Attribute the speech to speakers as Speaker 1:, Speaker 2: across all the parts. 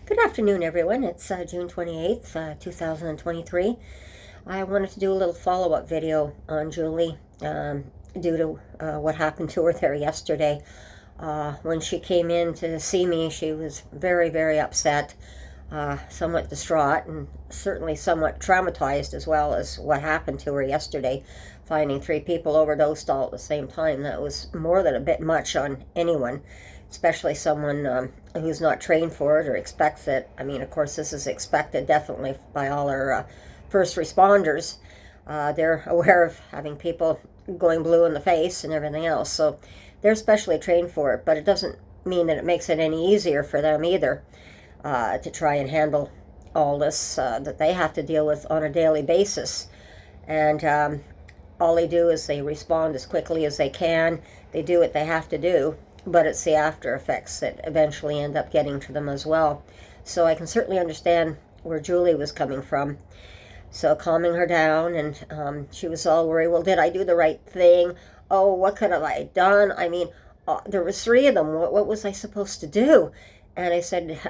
Speaker 1: Good afternoon, everyone. It's June 28th, 2023. I wanted to do a little follow-up video on Julie due to what happened to her there yesterday. When she came in to see me, she was very, very upset, somewhat distraught, and certainly somewhat traumatized as well as what happened to her yesterday, finding three people overdosed all at the same time. That was more than a bit much on anyone, especially someone who's not trained for it or expects it. I mean, of course, this is expected definitely by all our first responders. They're aware of having people going blue in the face and everything else, so they're specially trained for it, but it doesn't mean that it makes it any easier for them either to try and handle all this that they have to deal with on a daily basis. And all they do is they respond as quickly as they can. They do what they have to do, but it's the after effects that eventually end up getting to them as well. So I can certainly understand where Julie was coming from. So calming her down, and she was all worried, well, did I do the right thing? Oh, what could have I done? I mean, there was three of them. What was I supposed to do? And I said,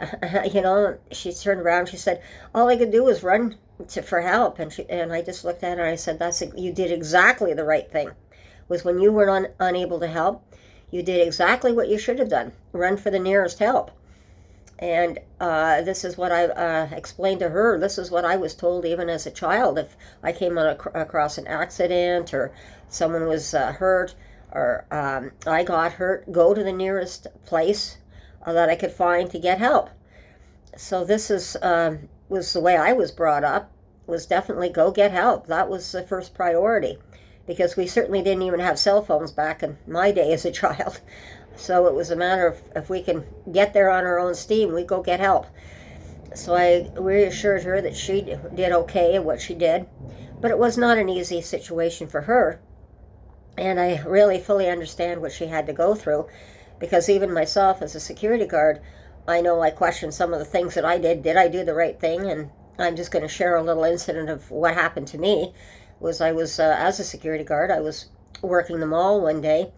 Speaker 1: she turned around, she said, all I could do was run for help. And I just looked at her and I said, you did exactly the right thing. Was when you were unable to help, you did exactly what you should have done. Run for the nearest help. And this is what I explained to her. This is what I was told even as a child. If I came across an accident or someone was hurt or I got hurt, go to the nearest place that I could find to get help. So this was the way I was brought up, was definitely go get help. That was the first priority, because we certainly didn't even have cell phones back in my day as a child. So it was a matter of if we can get there on our own steam, we go get help. So I reassured her that she did okay at what she did, but it was not an easy situation for her. And I really fully understand what she had to go through, because even myself as a security guard, I know I question some of the things that I did. Did I do the right thing? And I'm just going to share a little incident of what happened to me. As a security guard, I was working the mall one day,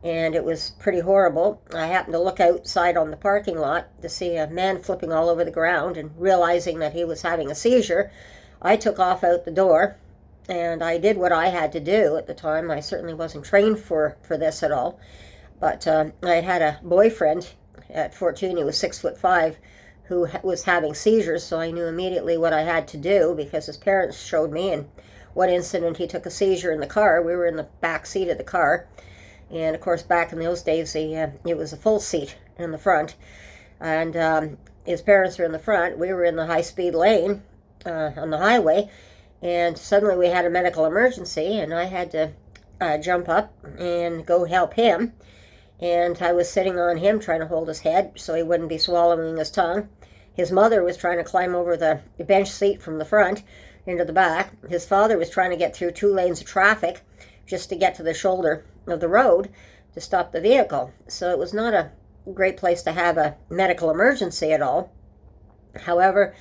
Speaker 1: and it was pretty horrible. I happened to look outside on the parking lot to see a man flipping all over the ground, and realizing that he was having a seizure, I took off out the door, and I did what I had to do at the time. I certainly wasn't trained for this at all, but I had a boyfriend at 14, he was 6'5", who was having seizures, so I knew immediately what I had to do, because his parents showed me in what incident he took a seizure in the car. We were in the back seat of the car, and of course back in those days it was a full seat in the front, and his parents were in the front. We were in the high-speed lane on the highway, and suddenly we had a medical emergency, and I had to jump up and go help him. And I was sitting on him trying to hold his head so he wouldn't be swallowing his tongue. His mother was trying to climb over the bench seat from the front into the back. His father was trying to get through 2 lanes of traffic just to get to the shoulder of the road to stop the vehicle. So it was not a great place to have a medical emergency at all. However,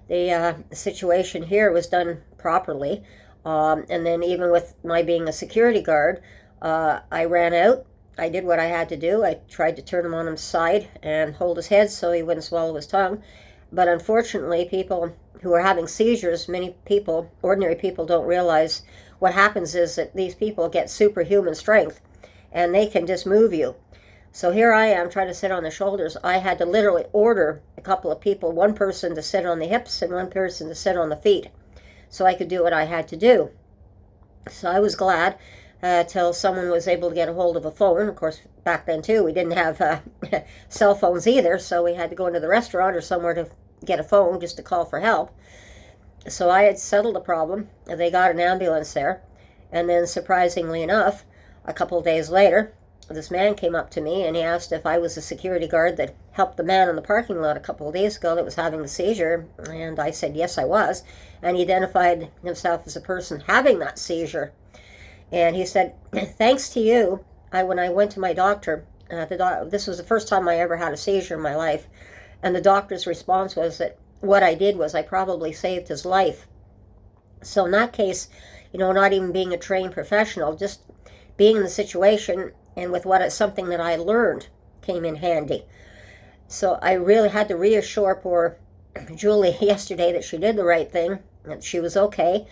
Speaker 1: the situation here was done properly. And then even with my being a security guard, I ran out. I did what I had to do. I tried to turn him on his side and hold his head so he wouldn't swallow his tongue. But unfortunately, people who are having seizures, many people, ordinary people, don't realize what happens is that these people get superhuman strength and they can just move you. So here I am trying to sit on the shoulders. I had to literally order a couple of people, one person to sit on the hips and one person to sit on the feet, so I could do what I had to do. So I was glad till someone was able to get a hold of a phone. Of course, back then too, we didn't have cell phones either, so we had to go into the restaurant or somewhere to get a phone just to call for help. So I had settled the problem. They got an ambulance there, and then surprisingly enough, a couple of days later, this man came up to me and he asked if I was a security guard that helped the man in the parking lot a couple of days ago that was having the seizure, and I said yes, I was, and he identified himself as a person having that seizure. And he said, thanks to you, when I went to my doctor, this was the first time I ever had a seizure in my life, and the doctor's response was that what I did was I probably saved his life. So in that case, not even being a trained professional, just being in the situation and with something that I learned came in handy. So I really had to reassure poor Julie yesterday that she did the right thing, that she was okay,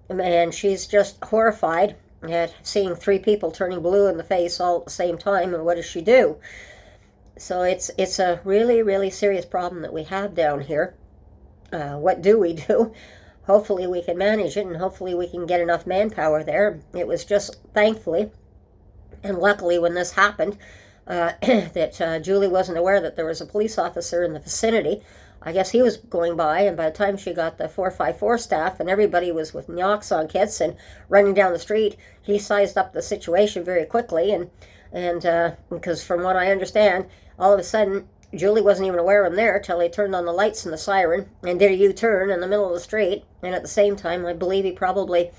Speaker 1: and she's just horrified at seeing 3 people turning blue in the face all at the same time, and what does she do? So it's a really, really serious problem that we have down here. What do we do? Hopefully we can manage it, and hopefully we can get enough manpower there. It was just, thankfully, and luckily when this happened, that Julie wasn't aware that there was a police officer in the vicinity. I guess he was going by, and by the time she got the 454 staff and everybody was with naloxone kits and running down the street, he sized up the situation very quickly. And because from what I understand, all of a sudden, Julie wasn't even aware of him there till he turned on the lights and the siren and did a U-turn in the middle of the street. And at the same time, I believe he probably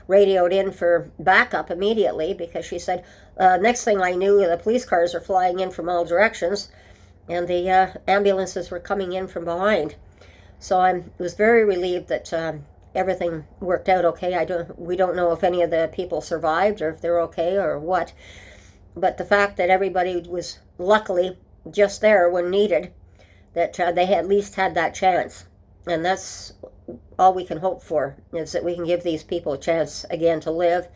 Speaker 1: radioed in for backup immediately, because she said, next thing I knew, the police cars are flying in from all directions, and the ambulances were coming in from behind. So I was very relieved that everything worked out okay. We don't know if any of the people survived or if they're okay or what, but the fact that everybody was luckily just there when needed, that they at least had that chance. And that's all we can hope for, is that we can give these people a chance again to live.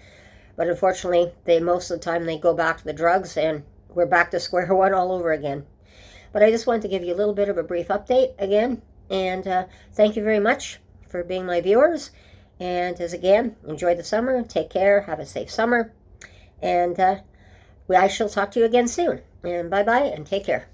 Speaker 1: But unfortunately, most of the time they go back to the drugs, and we're back to square one all over again. But I just wanted to give you a little bit of a brief update again, and thank you very much for being my viewers. And as again, enjoy the summer, take care, have a safe summer, and I shall talk to you again soon. And bye-bye, and take care.